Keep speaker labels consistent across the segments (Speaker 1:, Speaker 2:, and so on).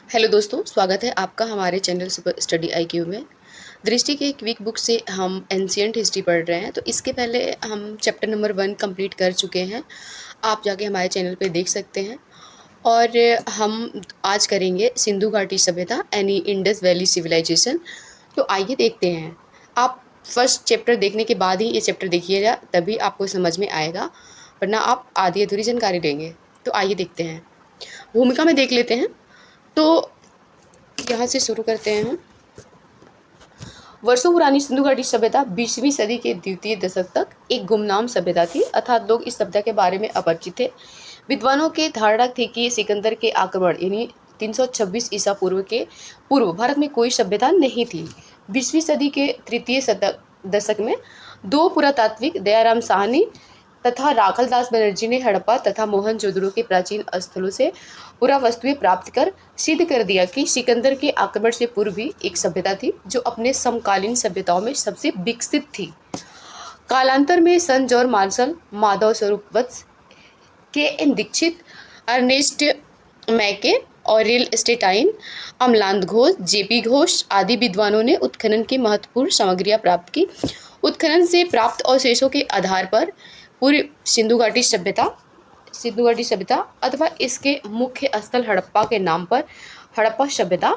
Speaker 1: Hello दोस्तों, स्वागत है आपका हमारे चैनल सुपर स्टडी आईक्यू में। दृष्टि के क्विक बुक से हम एंशिएंट हिस्ट्री पढ़ रहे हैं। तो इसके पहले हम चैप्टर नंबर 1 कंप्लीट कर चुके हैं। आप जाके हमारे चैनल पे देख सकते हैं। और हम आज करेंगे सिंधु घाटी सभ्यता यानी इंडस वैली सिविलाइजेशन। तो आइए देखते हैं। आप फर्स्ट चैप्टर देखने के बाद ही ये चैप्टर देखिएगा, तभी आपको समझ में आएगा, वरना आप आधी अधूरी जानकारी लेंगे। तो आइए देखते हैं। भूमिका में देख लेते हैं। तो यहाँ से शुरू करते हैं हम। वर्षों पुरानी सिंधु घाटी सभ्यता 20वीं सदी के द्वितीय दशक तक एक गुमनाम सभ्यता थी, अर्थात लोग इस सभ्यता के बारे में अपरिचित थे। विद्वानों के धारणा थी कि सिकंदर के आक्रमण यानी 326 ईसा पूर्व के पूर्व भारत में कोई सभ्यता नहीं थी। 20वीं सदी के तृतीय दशक में दो पुरातात्विक दयाराम साहनी तथा राखलदास बनर्जी ने हड़प्पा तथा मोहनजोदड़ो के प्राचीन स्थलों से पुरावस्तुएं प्राप्त कर सिद्ध कर दिया कि सिकंदर के आक्रमण से पूर्व भी एक सभ्यता थी जो अपने समकालीन सभ्यताओं में सबसे विकसित थी। कालांतर में सन जॉर्ज मार्शल, माधव स्वरूप वत्स, के एन दीक्षित, अर्नेस्ट मैके, ऑरेल स्टेटाइन, अमलांत घोष, जेपी घोष आदि विद्वानों ने उत्खनन की महत्वपूर्ण सामग्रियां प्राप्त की। उत्खनन से प्राप्त अवशेषों के आधार पर पूरी सिंधु घाटी सभ्यता अथवा इसके मुख्य स्थल हड़प्पा के नाम पर हड़प्पा सभ्यता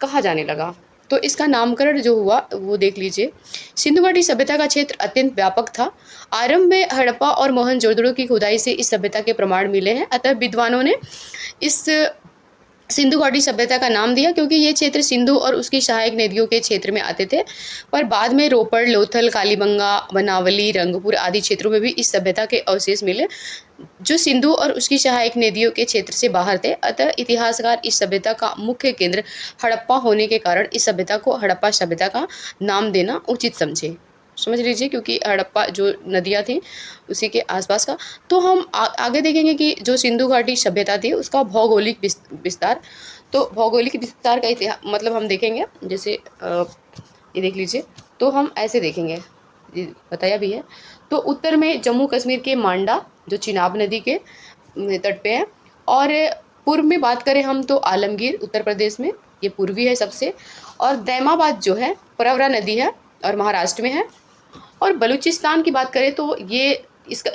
Speaker 1: कहा जाने लगा। तो इसका नामकरण जो हुआ वो देख लीजिए। सिंधु घाटी सभ्यता का क्षेत्र अत्यंत व्यापक था। आरंभ में हड़प्पा और मोहनजोदड़ो की खुदाई से इस सभ्यता के प्रमाण मिले हैं। अतः विद्वानों ने इस सिंधु घाटी सभ्यता का नाम दिया क्योंकि ये क्षेत्र सिंधु और उसकी सहायक नदियों के क्षेत्र में आते थे। पर बाद में रोपड़, लोथल, कालीबंगा, बनावली, रंगपुर आदि क्षेत्रों में भी इस सभ्यता के अवशेष मिले जो सिंधु और उसकी सहायक नदियों के क्षेत्र से बाहर थे। अतः इतिहासकार इस सभ्यता का मुख्य केंद्र हड़प्पा होने के कारण इस सभ्यता को हड़प्पा सभ्यता का नाम देना उचित समझे। समझ लीजिए, क्योंकि हड़प्पा जो नदियाँ थी उसी के आसपास का। तो हम आगे देखेंगे कि जो सिंधु घाटी सभ्यता थी उसका भौगोलिक विस्तार। तो भौगोलिक विस्तार का इतिहास मतलब हम देखेंगे, जैसे ये देख लीजिए। तो हम ऐसे देखेंगे, बताया भी है। तो उत्तर में जम्मू कश्मीर के मांडा जो चिनाब नदी के तट पे है, और पूर्व में बात करें हम तो आलमगीर उत्तर प्रदेश में, ये पूर्वी है सबसे, और दैमाबाद जो है प्रवरा नदी है और महाराष्ट्र में है। और बलूचिस्तान की बात करें तो ये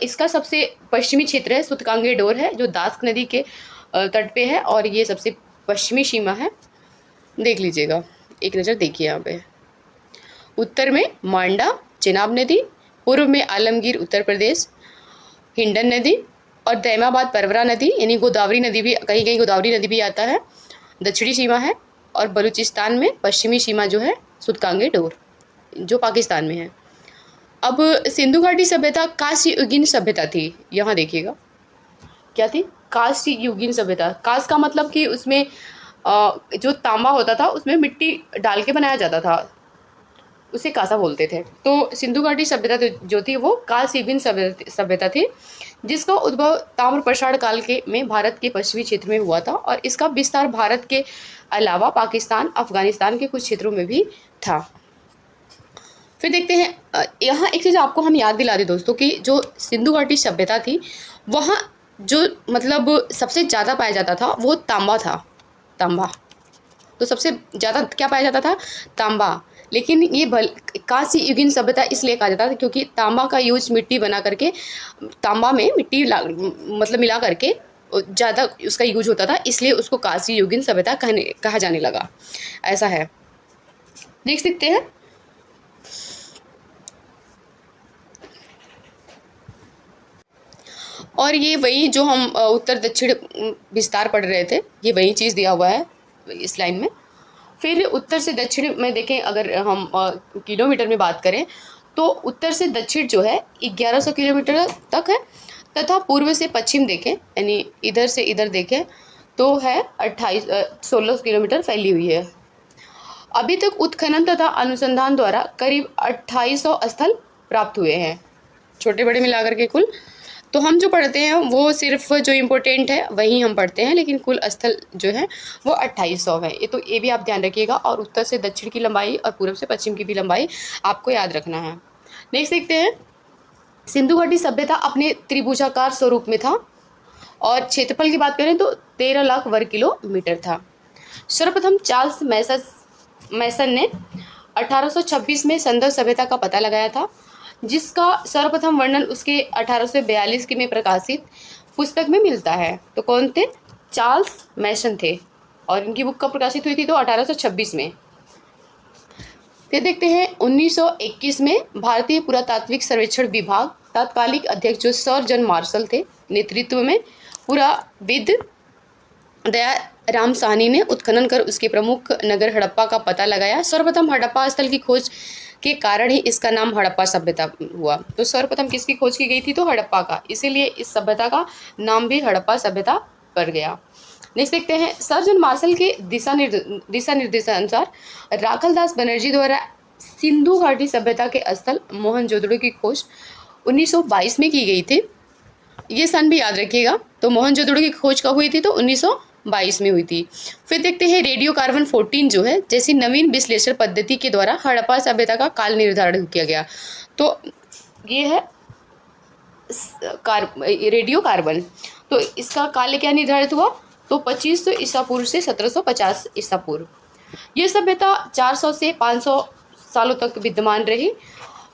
Speaker 1: इसका सबसे पश्चिमी क्षेत्र है, सुतकांगे डोर है जो दास्क नदी के तट पे है, और ये सबसे पश्चिमी सीमा है। देख लीजिएगा, एक नज़र देखिए यहाँ पे। उत्तर में मांडा चिनाब नदी, पूर्व में आलमगीर उत्तर प्रदेश, हिंडन नदी, और दैमाबाद परवरा नदी यानी गोदावरी नदी भी, कहीं कहीं गोदावरी नदी भी आता है, दक्षिणी सीमा है। और बलूचिस्तान में पश्चिमी सीमा जो है सुतकांगे डोर जो पाकिस्तान में है। अब सिंधु घाटी सभ्यता कांस्य युगीन सभ्यता थी। यहाँ देखिएगा क्या थी, कांस्य युगीन सभ्यता। कांस्य का मतलब कि उसमें जो तांबा होता था उसमें मिट्टी डाल के बनाया जाता था, उसे कांसा बोलते थे। तो सिंधु घाटी सभ्यता जो थी वो कांस्य युगीन सभ्यता थी, जिसका उद्भव ताम्रप्रसारण काल के में भारत के पश्चिमी क्षेत्र में हुआ था, और इसका विस्तार भारत के अलावा पाकिस्तान, अफगानिस्तान के कुछ क्षेत्रों में भी था। फिर देखते हैं, यहाँ एक चीज़ आपको हम याद दिला दें दोस्तों कि जो सिंधु घाटी सभ्यता थी वहाँ जो मतलब सबसे ज़्यादा पाया जाता था वो तांबा था। तांबा तो सबसे ज़्यादा क्या पाया जाता था, तांबा। लेकिन ये कांस्य युगीन सभ्यता इसलिए कहा जाता था क्योंकि तांबा का यूज मिट्टी बना करके, तांबा में मिट्टी मतलब मिला करके ज़्यादा उसका यूज होता था, इसलिए उसको कांस्य युगीन सभ्यता कहा जाने लगा। ऐसा है, देख सकते हैं। और ये वही जो हम उत्तर दक्षिण विस्तार पढ़ रहे थे, ये वही चीज़ दिया हुआ है इस लाइन में। फिर उत्तर से दक्षिण में देखें, अगर हम किलोमीटर में बात करें तो उत्तर से दक्षिण जो है 1100 किलोमीटर तक है, तथा पूर्व से पश्चिम देखें यानी इधर से इधर देखें तो है 16 किलोमीटर फैली हुई है। अभी तक उत्खनन तथा अनुसंधान द्वारा करीब 2800 स्थल प्राप्त हुए हैं, छोटे बड़े मिलाकर के कुल। तो हम जो पढ़ते हैं वो सिर्फ जो इम्पोर्टेंट है वही हम पढ़ते हैं, लेकिन कुल स्थल जो है वो 2800 है। ये तो ये भी आप ध्यान रखिएगा। और उत्तर से दक्षिण की लंबाई और पूर्व से पश्चिम की भी लंबाई आपको याद रखना है। नेक्स्ट देखते हैं, सिंधु घाटी सभ्यता अपने त्रिभुजाकार स्वरूप में था, और क्षेत्रफल की बात करें तो 13 लाख वर्ग किलोमीटर था। सर्वप्रथम चार्ल्स मैसन ने 1826 में संदर्भ सभ्यता का पता लगाया था, जिसका सर्वप्रथम वर्णन उसके 1842 में प्रकाशित पुस्तक में मिलता है। तो कौन थे? चार्ल्स मैसन थे, और इनकी बुक कब प्रकाशित हुई थी? तो 1826 में। फिर देखते हैं 1921 में भारतीय पुरातात्विक सर्वेक्षण विभाग तात्कालिक अध्यक्ष जो सर जॉन मार्शल थे नेतृत्व में पुराविद दया राम साहनी ने उत्खनन कर उसके प्रमुख नगर हड़प्पा का पता लगाया। सर्वप्रथम हड़प्पा स्थल की खोज के कारण ही इसका नाम हड़प्पा सभ्यता हुआ। तो सर्वप्रथम किसकी खोज की गई थी? तो हड़प्पा का, इसीलिए इस सभ्यता का नाम भी हड़प्पा सभ्यता पड़ गया। नेक्स्ट देखते हैं सर जॉन मार्शल के दिशा निर्देशानुसार राखलदास बनर्जी द्वारा सिंधु घाटी सभ्यता के स्थल मोहनजोदड़ो की खोज 1922 में की गई थी। ये सन भी याद रखिएगा। तो मोहनजोदड़ो की खोज कब हुई थी? तो 1922 में हुई थी। फिर देखते हैं रेडियो कार्बन 14 जो है जैसी नवीन विश्लेषण पद्धति के द्वारा हड़प्पा सभ्यता का काल निर्धारण किया गया। तो ये है रेडियो कार्बन। तो इसका काल क्या निर्धारित हुआ? तो 2500 ईसा पूर्व से 1750 ईसा पूर्व। यह सभ्यता 400 से 500 सालों तक विद्यमान रही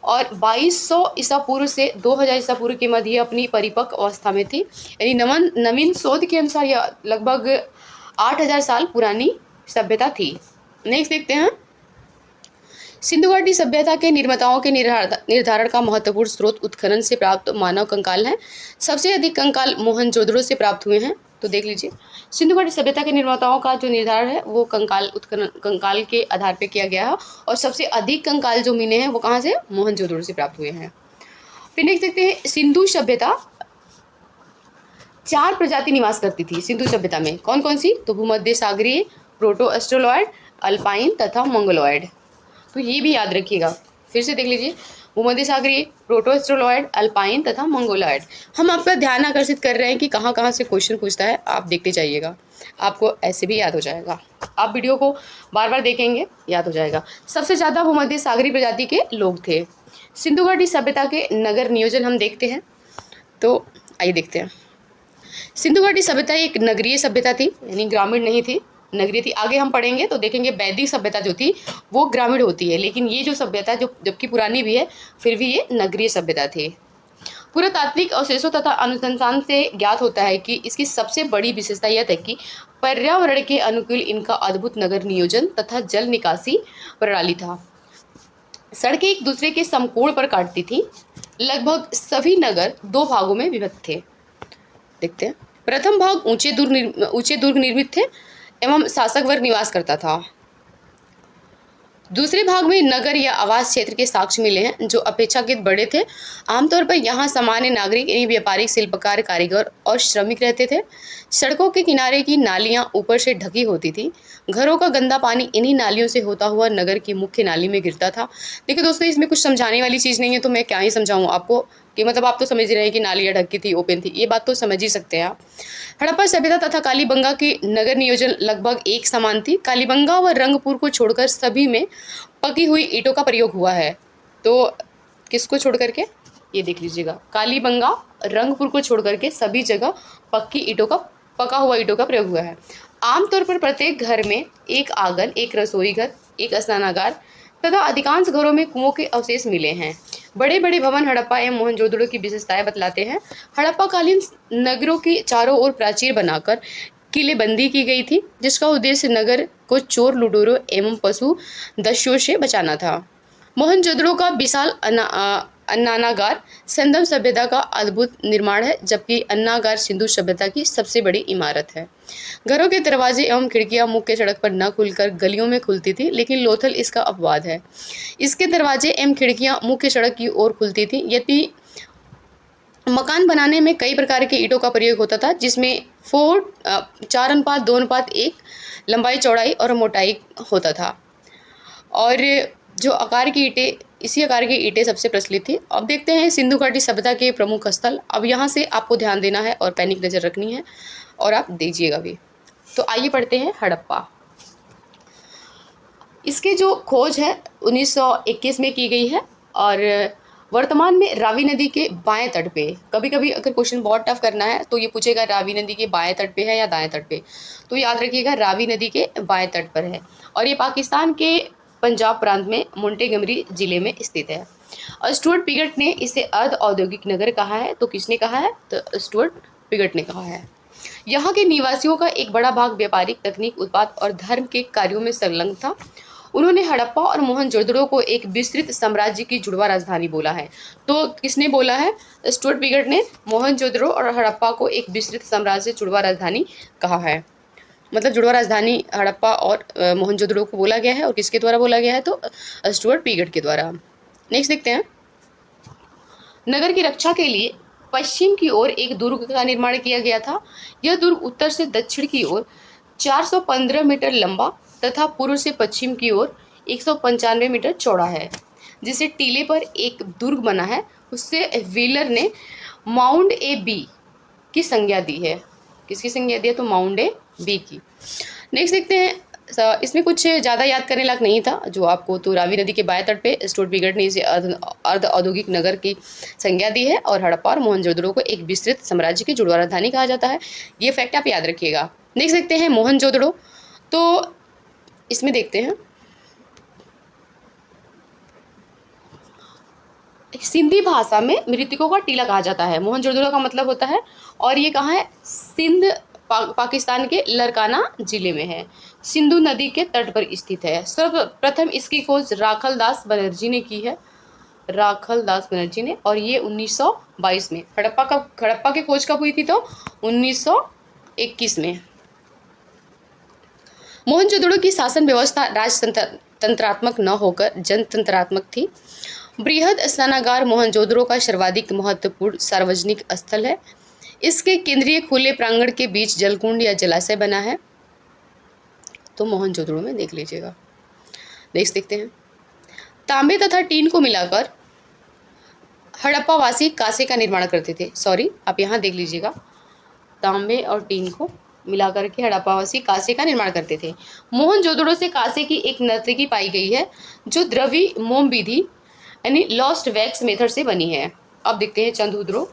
Speaker 1: और 2200 ईसा पूर्व से 2000 ईसा पूर्व के मध्य अपनी परिपक्व अवस्था में थी। यानी नवीन शोध के अनुसार यह लगभग 8000 साल पुरानी सभ्यता थी। नेक्स्ट देखते हैं सिंधु घाटी सभ्यता के निर्माताओं के निर्धारण का महत्वपूर्ण स्रोत उत्खनन से प्राप्त मानव कंकाल हैं। सबसे अधिक कंकाल मोहनजोदड़ो से प्राप्त हुए हैं। तो देख लीजिए सिंधु घाटी सभ्यता के निर्माताओं का जो निर्धारण है वो कंकाल के आधार पे किया गया है, और सबसे अधिक कंकाल जो मिले हैं वो कहाँ से? मोहनजोदड़ो से प्राप्त हुए हैं। फिर नेक्स्ट देखते हैं सिंधु सभ्यता 4 प्रजाति निवास करती थी सिंधु सभ्यता में। कौन कौन सी? तो भूमध्य सागरीय, प्रोटो एस्ट्रोलॉयड, अल्पाइन तथा मंगोलॉयड। तो ये भी याद रखिएगा। फिर से देख लीजिए भूमध्य सागरीय, प्रोटो एस्ट्रोलॉयड, अल्पाइन तथा मंगोलॉयड। हम आपका ध्यान आकर्षित कर रहे हैं कि कहाँ कहाँ से क्वेश्चन पूछता है, आप देखते जाइएगा, आपको ऐसे भी याद हो जाएगा। आप वीडियो को बार बार देखेंगे, याद हो जाएगा। सबसे ज़्यादा भूमध्य सागरीय प्रजाति के लोग थे। सिंधु घाटी सभ्यता के नगर नियोजन हम देखते हैं। तो आइए देखते हैं। सिंधु घाटी सभ्यता एक नगरीय सभ्यता थी, यानी ग्रामीण नहीं थी, नगरीय थी। आगे हम पढ़ेंगे तो देखेंगे वैदिक सभ्यता जो थी वो ग्रामीण होती है, लेकिन ये जो सभ्यता जो जबकि पुरानी भी है फिर भी ये नगरीय सभ्यता थी। पुरातात्विक अवशेषों तथा अनुसंधान से ज्ञात होता है कि इसकी सबसे बड़ी विशेषता यह है कि पर्यावरण के अनुकूल इनका अद्भुत नगर नियोजन तथा जल निकासी प्रणाली था। सड़कें एक दूसरे के समकोण पर काटती थी। लगभग सभी नगर 2 भागों में विभक्त थे। देखते हैं। प्रथम भाग ऊंचे दुर्ग निर्मित थे एवं शासक वर्ग निवास करता था। दूसरे भाग में नगर या आवास क्षेत्र के साक्ष्य मिले हैं जो अपेक्षाकृत बड़े थे। आमतौर पर यहाँ सामान्य नागरिक यानी व्यापारिक, शिल्पकार, कारीगर और श्रमिक रहते थे। सड़कों के किनारे की नालियाँ ऊपर से ढकी होती थी। घरों का गंदा पानी इन्हीं नालियों से होता हुआ नगर की मुख्य नाली में गिरता था। देखिए दोस्तों, इसमें कुछ समझाने वाली चीज़ नहीं है, तो मैं क्या ही समझाऊँ आपको कि मतलब आप तो समझ रहे हैं कि नालियाँ ढकी थी, ओपन थी, ये बात तो समझ ही सकते हैं आप। हड़प्पा सभ्यता तथा कालीबंगा की नगर नियोजन लगभग एक समान थी। कालीबंगा व रंगपुर को छोड़कर सभी में पकी हुई ईंटों का प्रयोग हुआ है। तो किसको छोड़ करके? ये देख लीजिएगा, कालीबंगा, रंगपुर को छोड़ करके सभी जगह पका हुआ ईंटों का प्रयोग हुआ है। आमतौर पर प्रत्येक घर में एक आंगन, एक रसोई घर, एक स्नानागार तथा अधिकांश घरों में कुओं के अवशेष मिले हैं। बड़े बड़े भवन हड़प्पा एवं मोहनजोदड़ो की विशेषताएं बतलाते हैं। हड़प्पाकालीन नगरों की चारों ओर प्राचीर बनाकर किलेबंदी की गई थी, जिसका उद्देश्य नगर को चोर, लुटेरों एवं पशु दस्युओं से बचाना था। मोहनजोदड़ो का विशाल अन्नागार संदम सभ्यता का अद्भुत निर्माण है, जबकि अन्नागार सिंधु सभ्यता की सबसे बड़ी इमारत है। घरों के दरवाजे एवं खिड़कियां मुख्य सड़क पर न खुलकर गलियों में खुलती थी, लेकिन लोथल इसका अपवाद है। इसके दरवाजे एवं खिड़कियां मुख्य सड़क की ओर खुलती थी। यदि मकान बनाने में कई प्रकार के ईंटों का प्रयोग होता था, जिसमें 4:2:1 लंबाई, चौड़ाई और मोटाई होता था, और जो आकार की ईंटें, इसी आकार की ईंटें सबसे प्रचलित थी। अब देखते हैं सिंधु घाटी सभ्यता के प्रमुख स्थल। अब यहाँ से आपको ध्यान देना है और पैनिक नज़र रखनी है, और आप दीजिएगा भी। तो आइए पढ़ते हैं हड़प्पा। इसके जो खोज है 1921 में की गई है, और वर्तमान में रावी नदी के बाएं तट पे। कभी कभी अगर क्वेश्चन बहुत टफ करना है तो ये पूछेगा रावी नदी के बाएं तट पे है या दाएं तट पे, तो याद रखिएगा रावी नदी के बाएं तट पर है और ये पाकिस्तान के पंजाब प्रांत में मोंटेगमरी जिले में स्थित है। और स्टुअर्ट पिगट ने इसे अर्ध औद्योगिक नगर कहा है। तो किसने कहा है? तो स्टुअर्ट पिगट ने कहा है। यहाँ के निवासियों का एक बड़ा भाग व्यापारिक, तकनीक, उत्पाद और धर्म के कार्यों में संलग्न था। उन्होंने हड़प्पा और मोहनजोदड़ो को एक विस्तृत साम्राज्य की जुड़वा राजधानी बोला है। तो किसने बोला है? स्टुअर्ट पिगट ने मोहनजोदड़ो और हड़प्पा को एक विस्तृत साम्राज्य से जुड़वा राजधानी कहा है। मतलब जुड़वा राजधानी हड़प्पा और मोहनजोदड़ो को बोला गया है। और किसके द्वारा बोला गया है? तो स्टुअर्ट पिगट के द्वारा। नेक्स्ट देखते हैं। नगर की रक्षा के लिए पश्चिम की ओर एक दुर्ग का निर्माण किया गया था। यह दुर्ग उत्तर से दक्षिण की ओर 415 मीटर लंबा तथा पूर्व से पश्चिम की ओर 195 मीटर चौड़ा है। जिसे टीले पर एक दुर्ग बना है, उससे व्हीलर ने माउंट ए बी की संज्ञा दी है। किसकी संज्ञा दी है? तो माउंट ए बी की। नेक्स्ट देखते हैं। इसमें कुछ ज़्यादा याद करने लायक नहीं था जो आपको। तो रावी नदी के बाएं तट पे स्टुअर्ट पिगट ने इसे अर्ध औद्योगिक नगर की संज्ञा दी है और हड़प्पा और मोहनजोदड़ो को एक विस्तृत साम्राज्य की जुड़वा राजधानी कहा जाता है। ये फैक्ट आप याद रखिएगा। नेक्स्ट देखते हैं मोहनजोदड़ो। तो इसमें देखते हैं सिंधी भाषा में मृतकों का टीला कहा जाता है। मोहनजोदड़ो का मतलब होता है। और ये कहाँ है? सिंध पाकिस्तान के लरकाना जिले में है। सिंधु नदी के तट पर स्थित है। सर्वप्रथम इसकी खोज राखल दास बनर्जी ने की है। राखल दास बनर्जी ने। और ये 1922 में। हड़प्पा की खोज कब हुई थी? तो 1921 में। मोहनजोदड़ो की शासन व्यवस्था राजतंत्रात्मक न होकर जनतंत्रात्मक थी। बृहद स्नानागार मोहनजोदड़ो का सर्वाधिक महत्वपूर्ण सार्वजनिक स्थल है। इसके केंद्रीय खुले प्रांगण के बीच जलकुंड या जलाशय बना है। तो मोहनजोदड़ो में देख लीजिएगा। नेक्स्ट देखते हैं। तांबे तथा टीन को मिलाकर हड़प्पावासी कांसे का निर्माण करते थे। सॉरी, आप यहाँ देख लीजिएगा। तांबे और टीन को मिलाकर के हड़प्पावासी कांसे का निर्माण करते थे। मोहनजोदड़ो से कांसे की एक नर्तकी पाई गई है जो द्रवी मोम विधि यानी लॉस्ट वैक्स मेथड से बनी है। अब देखते हैं चंद्रहुदरो।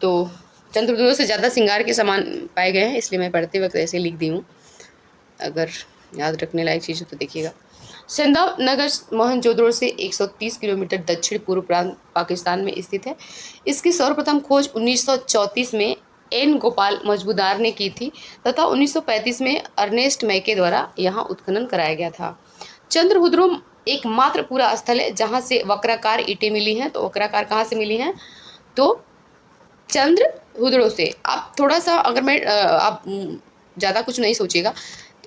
Speaker 1: तो चंद्रहुदरो से ज़्यादा श्रृंगार के सामान पाए गए हैं, इसलिए मैं पढ़ते वक्त ऐसे लिख दी हूँ। अगर याद रखने लायक चीज़ हो तो देखिएगा। संधा नगर मोहनजोदड़ो से 130 किलोमीटर दक्षिण पूर्व प्रांत पाकिस्तान में स्थित है। इसकी सर्वप्रथम खोज 1934 में एन गोपाल मजबूदार ने की थी तथा 1935 में अर्नेस्ट मैके द्वारा यहाँ उत्खनन कराया गया था। चंद्रहुदरो एकमात्र पूरा स्थल है जहाँ से वक्राकार ईंटें मिली हैं। तो वक्राकार कहाँ से मिली हैं? तो चंद्रहुदरो से। आप थोड़ा सा अगर मैं आप ज़्यादा कुछ नहीं सोचिएगा।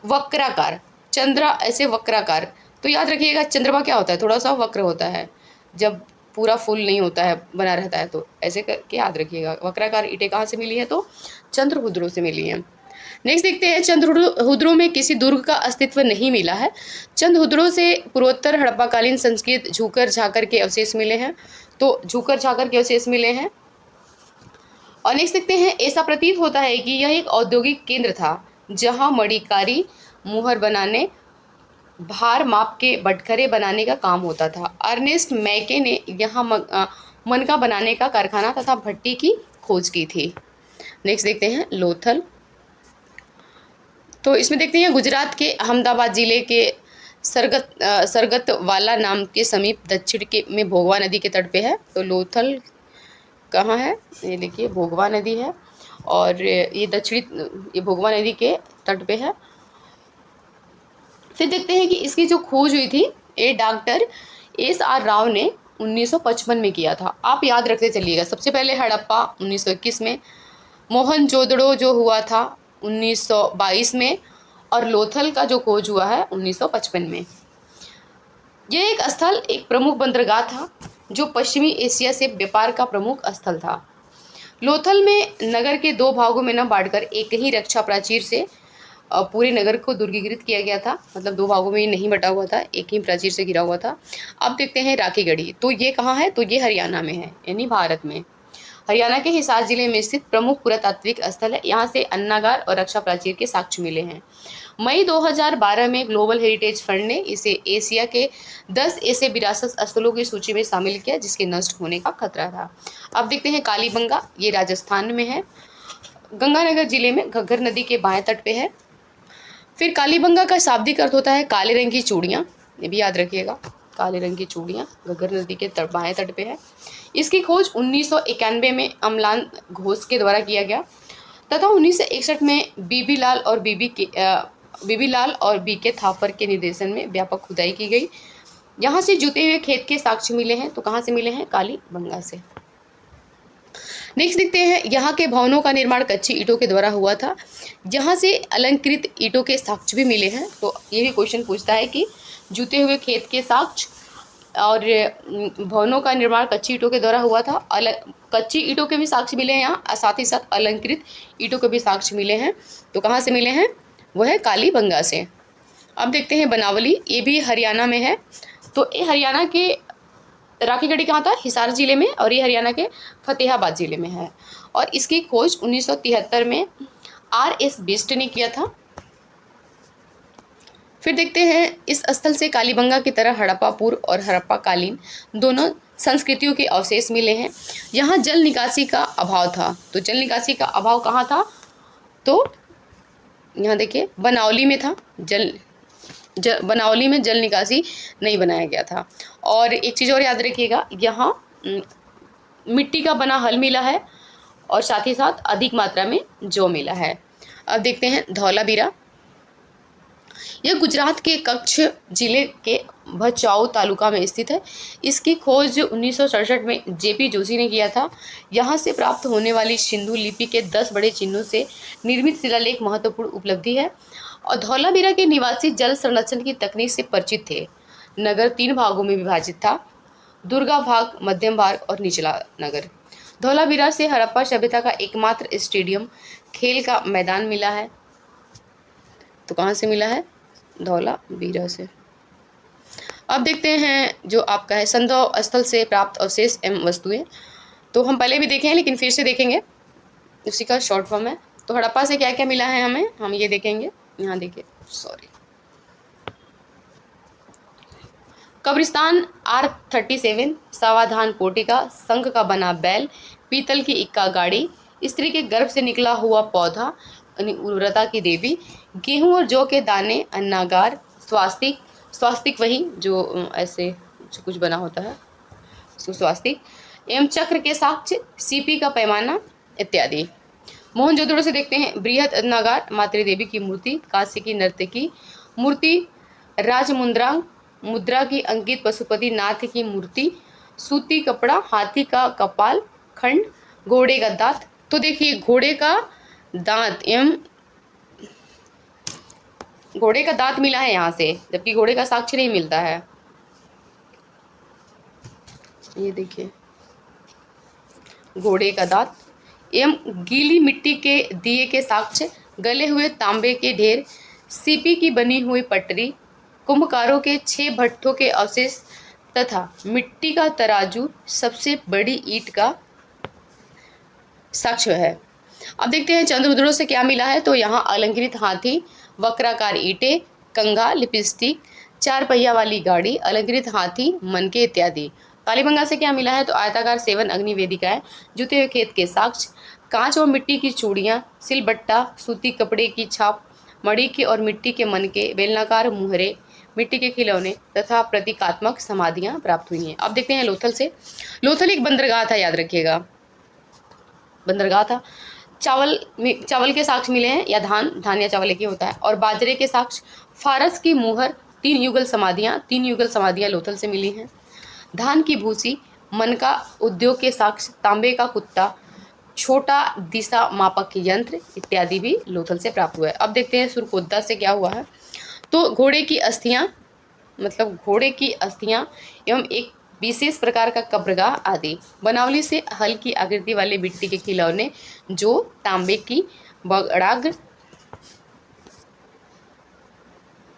Speaker 1: वक्राकार, चंद्रा ऐसे वक्राकार, तो याद रखिएगा चंद्रमा क्या होता है? थोड़ा सा वक्र होता है, जब पूरा फुल नहीं होता है, बना रहता है। तो ऐसे करके याद रखिएगा। वक्राकार ईंटें कहाँ से मिली है? तो चंद्रहुदरो से मिली हैं। नेक्स्ट देखते हैं। चंद्रहुदरो में किसी दुर्ग का अस्तित्व नहीं मिला है। चंद्रहुदरो से पूर्वोत्तर हड़प्पाकालीन संस्कृत झूकर झाकर के अवशेष मिले हैं। तो झूकर झाकर के अवशेष मिले हैं। और नेक्स्ट देखते हैं। ऐसा प्रतीत होता है कि यह एक औद्योगिक केंद्र था जहां मणिकारी, मुहर बनाने, भार माप के बटखरे बनाने का काम होता था। अर्नेस्ट मैके ने यहाँ मनका बनाने का कारखाना तथा भट्टी की खोज की थी। नेक्स्ट देखते हैं लोथल। तो इसमें देखते हैं गुजरात के अहमदाबाद जिले के सरगत वाला नाम के समीप दक्षिण के में भोगवा नदी के तट पे है। तो लोथल कहाँ है? ये देखिए भोगवा नदी है और ये भोगवा नदी के तट पे है। फिर देखते हैं कि इसकी जो खोज हुई थी ये डॉक्टर SR राव ने 1955 में किया था। आप याद रखते चलिएगा। सबसे पहले हड़प्पा 1921 में, मोहनजोदड़ो जो हुआ था 1922 में और लोथल का जो खोज हुआ है 1955 में। यह एक स्थल एक प्रमुख बंदरगाह था जो पश्चिमी एशिया से व्यापार का प्रमुख स्थल था। लोथल में नगर के दो भागों में न बांटकर एक ही रक्षा प्राचीर से पूरे नगर को दुर्गीकृत किया गया था। मतलब दो भागों में नहीं बटा हुआ था, एक ही प्राचीर से घिरा हुआ था। अब देखते हैं राखीगढ़ी। तो ये कहाँ है? तो ये हरियाणा में है, यानी भारत में। हरियाणा के हिसार जिले में स्थित प्रमुख पुरातात्विक स्थल है। यहाँ से अन्नागार और रक्षा प्राचीर के साक्ष्य मिले हैं। मई 2012 में ग्लोबल हेरिटेज फंड ने इसे एशिया के 10 ऐसे विरासत स्थलों की सूची में शामिल किया जिसके नष्ट होने का खतरा था। अब देखते हैं कालीबंगा, ये राजस्थान में है, गंगानगर जिले में घग्गर नदी के बाएं तट पे है। फिर कालीबंगा का शाब्दिक अर्थ होता है काले रंग की चूड़ियाँ, ये भी याद रखिएगा, काले रंग की चूड़ियाँ घग्गर नदी के बाएं तट पे है। इसकी खोज 1991 में अमलान घोष के द्वारा किया गया तथा 1961 में बीबी लाल और बी के थापर के निर्देशन में व्यापक खुदाई की गई। यहाँ से जुते हुए खेत के साक्ष्य मिले हैं, तो कहाँ से मिले हैं? कालीबंगा से। नेक्स्ट देखते हैं, यहाँ के भवनों का निर्माण कच्ची ईंटों के द्वारा हुआ था। यहाँ से अलंकृत ईंटों के साक्ष्य भी मिले हैं, तो ये भी क्वेश्चन पूछता है कि जुते हुए खेत के साक्ष्य और भवनों का निर्माण कच्ची ईंटों के द्वारा हुआ था। कच्ची ईंटों के भी साक्ष्य मिले हैं यहाँ, साथ ही साथ अलंकृत ईंटों के भी साक्ष्य मिले हैं, तो कहाँ से मिले हैं? वो है कालीबंगा से। अब देखते हैं बनावली, ये भी हरियाणा में है। तो ये हरियाणा के राखीगढ़ी कहाँ था? हिसार जिले में, और ये हरियाणा के फतेहाबाद जिले में है। और इसकी खोज 1973 में RS बिस्ट ने किया था। फिर देखते हैं, इस स्थल से कालीबंगा की तरह हड़प्पा पूर्व और हड़प्पा कालीन दोनों संस्कृतियों के अवशेष मिले हैं। यहाँ जल निकासी का अभाव था, तो जल निकासी का अभाव कहाँ था? तो यहाँ देखिए बनावली में था। बनावली में जल निकासी नहीं बनाया गया था। और एक चीज़ और याद रखिएगा, यहाँ मिट्टी का बना हल मिला है और साथ ही साथ अधिक मात्रा में जौ मिला है। अब देखते हैं धौलावीरा, यह गुजरात के कच्छ जिले के भचाऊ तालुका में स्थित है। इसकी खोज 1967 में JP जोशी ने किया था। यहाँ से प्राप्त होने वाली सिंधु लिपि के 10 बड़े चिन्हों से निर्मित शिलालेख महत्वपूर्ण उपलब्धि है। और धौलावीरा के निवासी जल संरक्षण की तकनीक से परिचित थे। नगर 3 भागों में विभाजित था, दुर्गा भाग, मध्यम भाग और निचला नगर। धौलावीरा से हड़प्पा सभ्यता का एकमात्र स्टेडियम खेल का मैदान मिला है, तो कहाँ से मिला है? धौलावीरा से। अब देखते हैं जो आपका है संधव स्थल से प्राप्त अवशेष एवं वस्तुएं, तो हम पहले भी देखे हैं लेकिन फिर से देखेंगे, उसी का शॉर्ट फॉर्म है। तो हड़प्पा से क्या क्या मिला है हमें, हम ये देखेंगे। यहाँ देखिए, सॉरी, कब्रिस्तान R37, सावधान पोटिका, शंख का बना बैल, पीतल की इक्का गाड़ी, स्त्री के गर्भ से निकला हुआ पौधा, उर्वरता की देवी, गेहूं और जौ के दाने, अन्नागार, स्वास्तिक वही जो ऐसे जो कुछ बना होता है, सुस्वास्तिक एवं चक्र के साक्ष्य, सीपी का पैमाना इत्यादि। मोहनजोदड़ो से देखते हैं, बृहद अन्नागार, मातृदेवी की मूर्ति, काशी की नर्तकी मूर्ति, राजमुद्रांग मुद्रा की अंकित पशुपति नाथ की मूर्ति, सूती कपड़ा, हाथी का कपाल खंड, घोड़े का दांत। तो देखिए घोड़े का दांत मिला है यहाँ से, जबकि घोड़े का साक्ष्य नहीं मिलता है। ये देखिए घोड़े का दांत एवं गीली मिट्टी के दिए के साक्ष्य, गले हुए तांबे के ढेर, सीपी की बनी हुई पटरी, कुंभकारों के 6 भट्ठों के अवशेष तथा मिट्टी का तराजू, सबसे बड़ी ईंट का साक्ष्य है। अब देखते हैं चंद्रमुद्रों से क्या मिला है। तो यहाँ अलंकृत हाथी, वक्राकार ईंटें, कंघा, लिपस्टिक, 4 पहिया वाली गाड़ी, अलंकृत हाथी, मनके इत्यादि। कालीबंगा से क्या मिला है? तो आयताकार 7 अग्नि वेदिकाएं, जुते हुए खेत के साक्ष्य, कांच और मिट्टी की चूड़ियाँ, सिलबट्टा, सूती कपड़े की छाप, मड़ी के और मिट्टी के मनके, बेलनाकार मुहरे, मिट्टी के खिलौने तथा प्रतीकात्मक समाधियाँ प्राप्त हुई हैं। अब देखते हैं लोथल से। लोथल एक बंदरगाह था, याद रखिएगा, बंदरगाह था। चावल के साक्ष्य मिले हैं, या धान या चावल एक ही होता है। और बाजरे के साक्ष्य, फारस की मुहर, 3 युगल समाधियाँ लोथल से मिली हैं। धान की भूसी, मन का उद्योग के साक्ष्य, तांबे का कुत्ता, छोटा दिशा मापक यंत्र इत्यादि भी लोथल से प्राप्त हुआ है। अब देखते हैं सुरकोद्दा से क्या हुआ है। तो घोड़े की अस्थियां एवं एक विशेष प्रकार का कब्रगाह आदि। बनावली से हल की आकृति वाले मिट्टी के खिलौने, जो तांबे की बगड़ाग।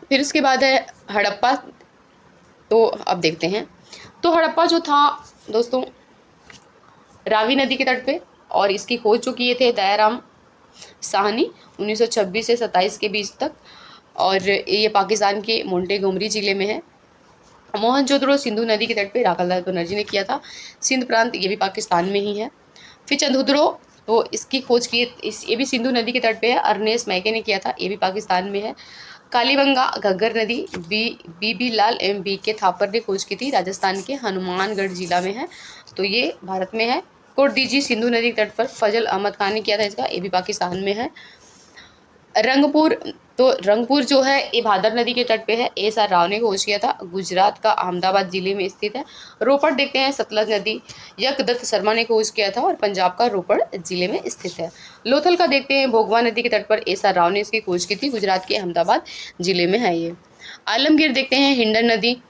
Speaker 1: फिर उसके बाद है हड़प्पा। तो अब देखते हैं, तो हड़प्पा जो था दोस्तों रावी नदी के तट पे, और इसकी खोज जो किए थे दयाराम साहनी 1926 से 27 के बीच तक। और ये पाकिस्तान के मोंटेगोमरी ज़िले में है। मोहनजोदड़ो सिंधु नदी के तट पे राखालदास बनर्जी ने किया था। सिंध प्रांत ये भी पाकिस्तान में ही है। फिर चंद्रहुदड़ो, तो इसकी खोज की ये भी सिंधु नदी के तट पे है, अर्नेस्ट मैके ने किया था, ये भी पाकिस्तान में है। कालीबंगा घग्गर नदी बी लाल एम बी के थापर ने खोज की थी, राजस्थान के हनुमानगढ़ जिला में है, तो ये भारत में है। कोटदीजी सिंधु नदी के तट पर फजल अहमद खान ने किया था इसका, ये भी पाकिस्तान में है। रंगपुर, तो रंगपुर जो है ये भादर नदी के तट पे है, एस.आर. राव ने खोज किया था, गुजरात का अहमदाबाद जिले में स्थित है। रोपड़ देखते हैं, सतलज नदी यकदत्त शर्मा ने खोज किया था और पंजाब का रोपड़ जिले में स्थित है। लोथल का देखते हैं, भोगवा नदी के तट पर एस.आर. राव ने इसकी खोज की थी, गुजरात के अहमदाबाद जिले में है ये। आलमगीर देखते हैं, हिंडन नदी,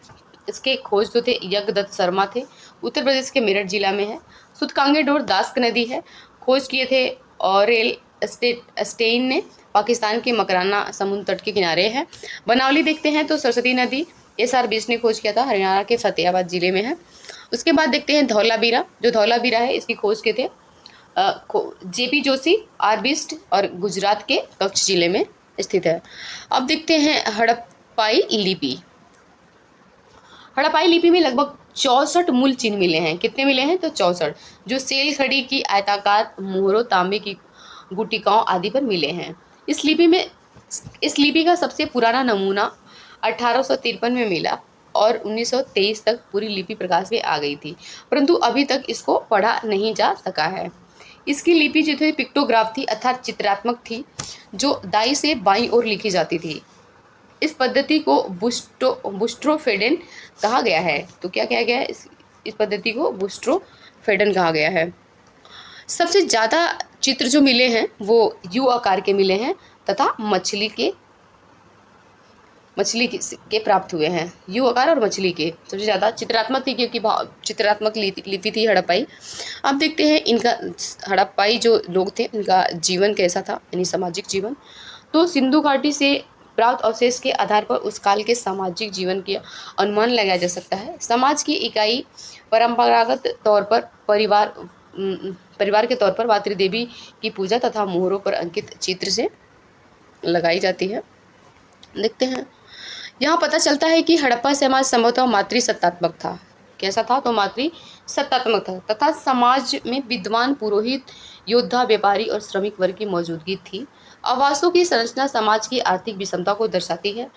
Speaker 1: इसके खोज तो थे यकदत्त शर्मा थे, उत्तर प्रदेश के मेरठ जिला में है। सुतकांगे डोर दास्क नदी है, खोज किए थे ऑरेल स्टेइन ने, पाकिस्तान के मकराना समुद्र तट के किनारे है। बनावली देखते हैं तो सरस्वती नदी एस.आर. बिष्ट ने खोज किया था, हरियाणा के फतेहाबाद जिले में है। उसके बाद देखते हैं धौलावीरा, जो धौलावीरा है इसकी खोज के थे जे.पी. जोशी, आर. बिष्ट और गुजरात के कच्छ जिले में स्थित है। अब देखते हैं हड़प्पाई लिपि। हड़प्पाई लिपि में लगभग 64 मूल चिन्ह मिले हैं। कितने मिले हैं? तो 64, जो सेल खड़ी की आयताकार मोहरों, तांबे की गुटिकाओं आदि पर मिले हैं। इस लिपि का सबसे पुराना नमूना 1853 में मिला और 1923 तक पूरी लिपि प्रकाश में आ गई थी, परंतु अभी तक इसको पढ़ा नहीं जा सका है। इसकी लिपि जो थी पिक्टोग्राफ थी, अर्थात चित्रात्मक थी, जो दाई से बाईं ओर लिखी जाती थी। इस पद्धति को बुस्ट्रोफेडेन कहा गया है। तो क्या कहा गया है? इस पद्धति को बुस्ट्रोफेडेन कहा गया है। सबसे ज़्यादा चित्र जो मिले हैं वो यू आकार के मिले हैं तथा मछली के प्राप्त हुए हैं। यू आकार और मछली के सबसे ज़्यादा चित्रात्मक थी, क्योंकि चित्रात्मक लिपि थी हड़प्पाई। अब देखते हैं इनका हड़प्पाई जो लोग थे उनका जीवन कैसा था, यानी सामाजिक जीवन। तो सिंधु घाटी से प्राप्त अवशेष के आधार पर उस काल के सामाजिक जीवन का अनुमान लगाया जा सकता है। समाज की इकाई परंपरागत तौर पर परिवार के तौर पर मातृदेवी की पूजा तथा मोहरों पर अंकित चित्र से लगाई जाती है। देखते हैं, यहाँ पता चलता है कि हड़प्पा समाज संभवतः मातृसत्तात्मक था। कैसा था? तो मातृसत्तात्मक था तथा समाज में विद्वान, पुरोहित, योद्धा, व्यापारी और श्रमिक वर्ग की मौजूदगी थी। आवासों की संरचना समाज की आर्थिक विषमता को दर्शाती है।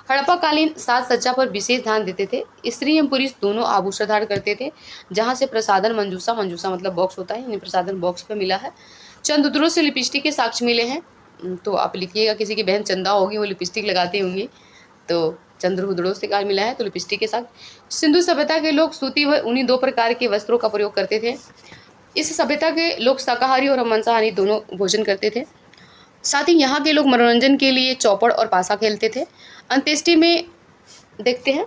Speaker 1: हड़प्पा कालीन साज सज्जा पर विशेष ध्यान देते थे। स्त्री एवं पुरुष दोनों आभूषण धारण करते थे, जहाँ से प्रसादन मंजूषा मतलब बॉक्स होता है, यानी प्रसादन बॉक्स पे मिला है। चंद्रद्रों से लिपस्टिक के साक्ष्य मिले हैं। तो आप लिखिएगा, किसी की बहन चंदा होगी वो लिपस्टिक लगाते होंगे, तो चंद्रहुदड़ों से कहा मिला है, तो लिपस्टिक के साथ। सिंधु सभ्यता के लोग सूती व ऊनी दो प्रकार के वस्त्रों का प्रयोग करते थे। इस सभ्यता के लोग शाकाहारी और मांसाहारी दोनों भोजन करते थे। साथ ही यहाँ के लोग मनोरंजन के लिए चौपड़ और पासा खेलते थे। अंत्येष्टि में देखते हैं,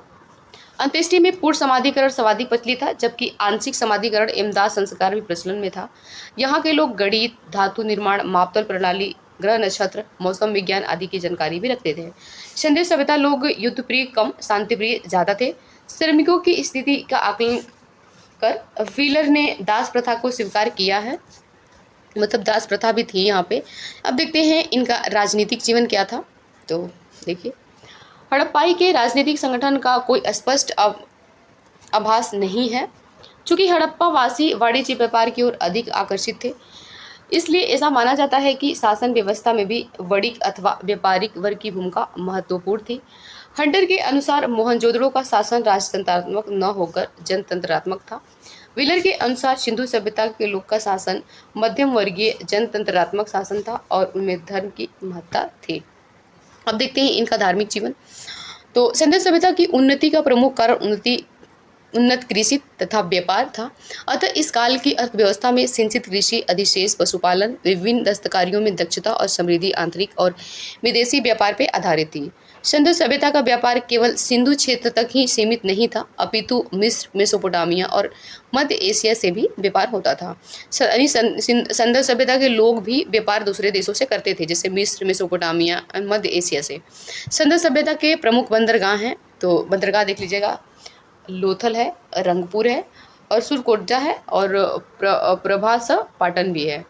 Speaker 1: अंत्येष्टि में पूर्ण समाधिकरण सर्वाधिक प्रचलित था, जबकि आंशिक समाधिकरण एवं दाह संस्कार भी प्रचलन में था। यहाँ के लोग गणित, धातु निर्माण, मापतोल प्रणाली, ग्रह नक्षत्र, मौसम विज्ञान आदि की जानकारी भी रखते थे। सिंधु सभ्यता लोग युद्ध प्रिय कम, शांति प्रिय ज़्यादा थे। श्रमिकों की स्थिति का आकलन कर व्हीलर ने दास प्रथा को स्वीकार किया है, मतलब दास प्रथा भी थी यहाँ पे। अब देखते हैं इनका राजनीतिक जीवन क्या था। तो देखिए, हड़प्पाई के राजनीतिक संगठन का कोई स्पष्ट आभास नहीं है, चूँकि हड़प्पा वासी वाणिज्य व्यापार की ओर अधिक आकर्षित थे, इसलिए ऐसा माना जाता है कि शासन व्यवस्था में भी वणिक अथवा व्यापारिक वर्ग की भूमिका महत्वपूर्ण थी। हंटर के अनुसार मोहनजोदड़ो का शासन राजतंत्रात्मक न होकर जनतंत्रात्मक था। व्हीलर के अनुसार सिंधु सभ्यता के लोग का शासन मध्यम वर्गीय जनतंत्रात्मक शासन था और उनमें धर्म की महत्ता थी। अब देखते हैं इनका धार्मिक जीवन। तो सिंधु सभ्यता की उन्नति का प्रमुख कारण उन्नत कृषि तथा व्यापार था। अतः इस काल की अर्थव्यवस्था में सिंचित कृषि, अधिशेष पशुपालन, विभिन्न दस्तकारियों में दक्षता और समृद्धि आंतरिक और विदेशी व्यापार पर आधारित थी। सिंधु सभ्यता का व्यापार केवल सिंधु क्षेत्र तक ही सीमित नहीं था, अपितु मिस्र, मेसोपोटामिया और मध्य एशिया से भी व्यापार होता था। सिंधु सभ्यता के लोग भी व्यापार दूसरे देशों से करते थे, जैसे मिस्र, मेसोपोटामिया और मध्य एशिया से। सिंधु सभ्यता के प्रमुख बंदरगाह हैं, तो बंदरगाह देख लीजिएगा, लोथल है, रंगपुर है और सुरकोटजा है और प्रभास पाटन भी है।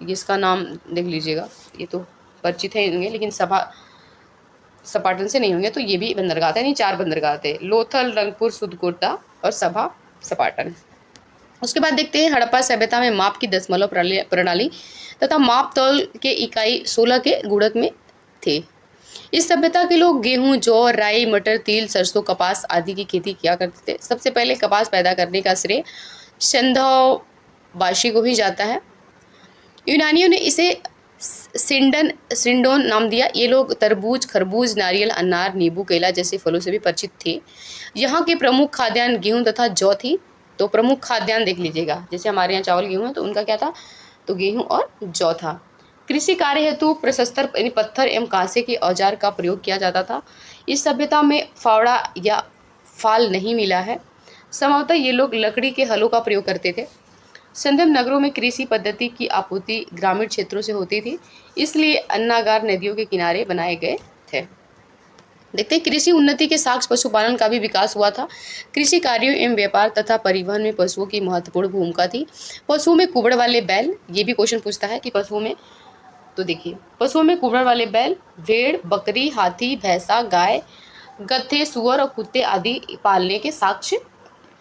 Speaker 1: इसका नाम देख लीजिएगा, ये तो परिचित है इनके, लेकिन सपाटन से नहीं होंगे, तो ये भी बंदरगाह थे, यानी 4 बंदरगाह थे, लोथल, रंगपुर, सुदकोटा और सभा सपाटन। उसके बाद देखते हैं हड़प्पा सभ्यता में माप की दशमलव प्रणाली तथा माप तौल के इकाई 16 के गुणक में थे। इस सभ्यता के लोग गेहूं, जौ, राई, मटर, तिल, सरसों, कपास आदि की खेती किया करते थे। सबसे पहले कपास पैदा करने का श्रेय सिंधवाशी को ही जाता है। यूनानियों ने इसे सिंडोन नाम दिया। ये लोग तरबूज, खरबूज, नारियल, अनार, नींबू, केला जैसे फलों से भी परिचित थे। यहाँ के प्रमुख खाद्यान्न गेहूं तथा जौ थी। तो प्रमुख खाद्यान्न देख लीजिएगा, जैसे हमारे यहाँ चावल गेहूं है तो उनका क्या था, तो गेहूं और जौ था। कृषि कार्य हेतु प्रशस्तर यानी पत्थर एवं कांसे के औजार का प्रयोग किया जाता था। इस सभ्यता में फावड़ा या फाल नहीं मिला है। संभवतः ये लोग लकड़ी के हलों का प्रयोग करते थे। संदर्भ नगरों में कृषि पद्धति की आपूर्ति ग्रामीण क्षेत्रों से होती थी, इसलिए अन्नागार नदियों के किनारे बनाए गए थे। देखते हैं कृषि उन्नति के साक्ष्य पशुपालन का भी विकास हुआ था। कृषि कार्यों एवं व्यापार तथा परिवहन में पशुओं की महत्वपूर्ण भूमिका थी। पशुओं में कुबड़ वाले बैल, ये भी क्वेश्चन पूछता है कि पशुओं में, तो देखिए पशुओं में कुबड़ वाले बैल, भेड़, बकरी, हाथी, भैंसा, गाय, गधे, सुअर और कुत्ते आदि पालने के साक्ष्य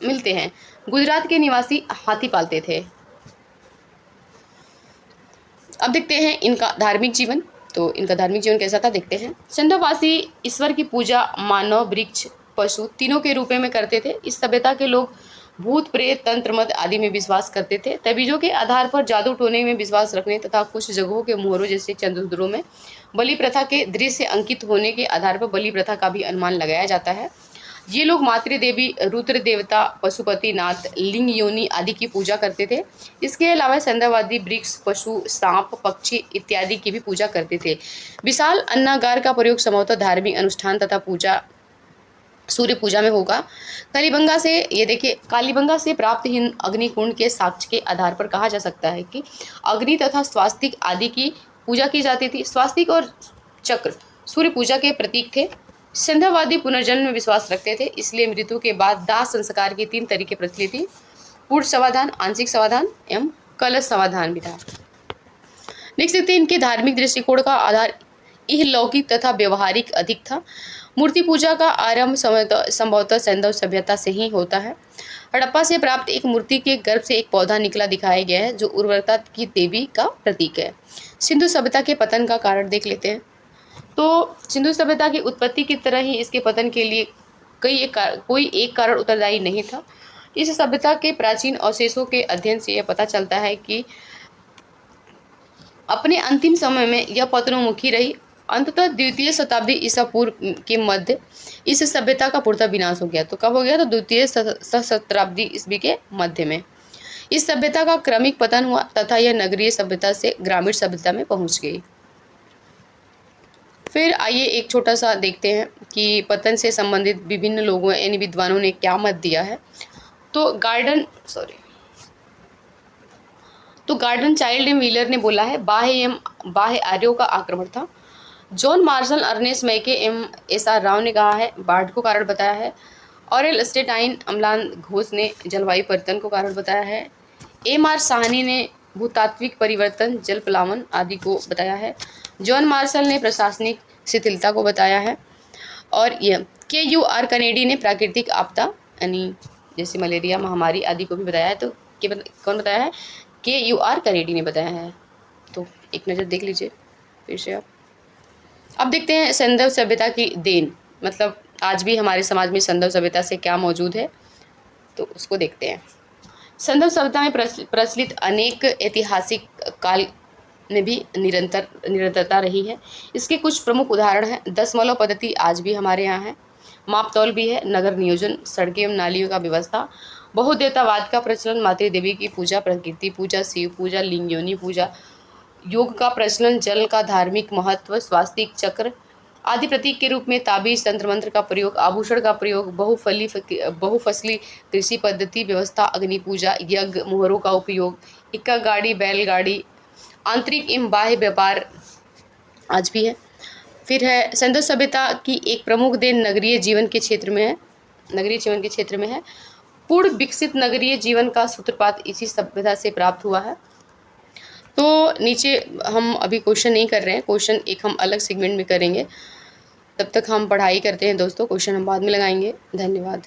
Speaker 1: मिलते हैं। गुजरात के निवासी हाथी पालते थे। अब देखते हैं इनका धार्मिक जीवन। तो इनका धार्मिक जीवन कैसा था देखते हैं। सिंधवासी ईश्वर की पूजा मानव, वृक्ष, पशु तीनों के रूप में करते थे। इस सभ्यता के लोग भूत, प्रेत, तंत्र मत आदि में विश्वास करते थे। तबीजों के आधार पर जादू टोने में विश्वास रखने तथा कुछ जगहों के मोहरों जैसे चंद्रद्रों में बलि प्रथा के दृश्य अंकित होने के आधार पर बलि प्रथा का भी अनुमान लगाया जाता है। ये लोग मातृ देवी, रुद्र देवता, पशुपति नाथ, लिंग योनि आदि की पूजा करते थे। इसके अलावा संध्यावादी वृक्ष, पशु, सांप, पक्षी इत्यादि की भी पूजा करते थे। विशाल अन्नागार का प्रयोग संभवतः धार्मिक अनुष्ठान तथा पूजा, सूर्य पूजा में होगा। कालीबंगा से, ये देखिए कालीबंगा से प्राप्त हिंद अग्निकुंड के साक्ष्य के आधार पर कहा जा सकता है कि अग्नि तथा स्वास्तिक आदि की पूजा की जाती थी। स्वास्तिक और चक्र सूर्य पूजा के प्रतीक थे। संध्यावादी पुनर्जन्म में विश्वास रखते थे, इसलिए मृत्यु के बाद दाह संस्कार के 3 तरीके प्रचलित थी। पूर्ण समाधान, आंशिक समाधान एवं कलश समाधान भी था। नेक्स्ट देखते हैं इनके धार्मिक दृष्टिकोण का आधार इहलौकिक तथा व्यवहारिक अधिक था। मूर्ति पूजा का आरंभ संभवतः सैंधव सभ्यता से ही होता है। हड़प्पा से प्राप्त एक मूर्ति के गर्भ से एक पौधा निकला दिखाया गया है, जो उर्वरता की देवी का प्रतीक है। सिंधु सभ्यता के पतन का कारण देख लेते हैं। तो सिंधु सभ्यता की उत्पत्ति की तरह ही इसके पतन के लिए कोई एक कारण उत्तरदायी नहीं था। इस सभ्यता के प्राचीन अवशेषों के अध्ययन से यह पता चलता है कि अपने अंतिम समय में यह पतनोन्मुखी रही। अंततः द्वितीय शताब्दी ईसा पूर्व के मध्य इस सभ्यता का पूर्णतः विनाश हो गया। तो कब हो गया, तो द्वितीय सहस्त्राब्दी ईस्वी के मध्य में इस सभ्यता का क्रमिक पतन हुआ तथा यह नगरीय सभ्यता से ग्रामीण सभ्यता में पहुंच गई। फिर आइए एक छोटा सा देखते हैं कि पतन से संबंधित विभिन्न लोगों यानी विद्वानों ने क्या मत दिया है। तो गार्डन चाइल्ड एम व्हीलर ने बोला है बाह्य आर्यों का आक्रमण था। जॉन मार्शल, अर्नेस्ट मैके एम एस आर राव ने कहा है बाढ़ को कारण बताया है। ऑरेल स्टेटाइन, अम्लान घोष ने जलवायु परिवर्तन को कारण बताया है। एम आर साहनी ने भूतात्विक परिवर्तन, जल प्लावन आदि को बताया है। जॉन मार्शल ने प्रशासनिक शिथिलता को बताया है। और यह KUR कनेडी ने प्राकृतिक आपदा यानी जैसे मलेरिया, महामारी आदि को भी बताया है। तो कौन बताया है, KUR कनेडी ने बताया है। तो एक नज़र देख लीजिए फिर से आप। अब देखते हैं संदर्भ सभ्यता की देन, मतलब आज भी हमारे समाज में संदर्भ सभ्यता से क्या मौजूद है, तो उसको देखते हैं। संदर्भ सभ्यता में प्रचलित अनेक ऐतिहासिक काल में भी निरंतरता रही है। इसके कुछ प्रमुख उदाहरण हैं। दशमलव पद्धति आज भी हमारे यहाँ है। मापतौल भी है। नगर नियोजन, सड़कें एवं नालियों का व्यवस्था, बहुदेवतावाद का प्रचलन, मातृ देवी की पूजा, प्रकृति पूजा, शिव पूजा, लिंग योनि पूजा, योग का प्रचलन, जल का धार्मिक महत्व, स्वास्तिक चक्र आदि प्रतीक के रूप में, ताबीज, तंत्र मंत्र का प्रयोग, आभूषण का प्रयोग, बहुफसली कृषि पद्धति व्यवस्था, अग्नि पूजा, यज्ञ, मोहरों का उपयोग, इक्का गाड़ी, बैलगाड़ी, आंतरिक एवं बाह्य व्यापार आज भी है। फिर है संदर्भ सभ्यता की एक प्रमुख देन नगरीय जीवन के क्षेत्र में है। पूर्ण विकसित नगरीय जीवन का सूत्रपात इसी सभ्यता से प्राप्त हुआ है। तो नीचे हम अभी क्वेश्चन नहीं कर रहे हैं, क्वेश्चन एक हम अलग सेगमेंट में करेंगे। तब तक हम पढ़ाई करते हैं दोस्तों, क्वेश्चन हम बाद में लगाएंगे। धन्यवाद।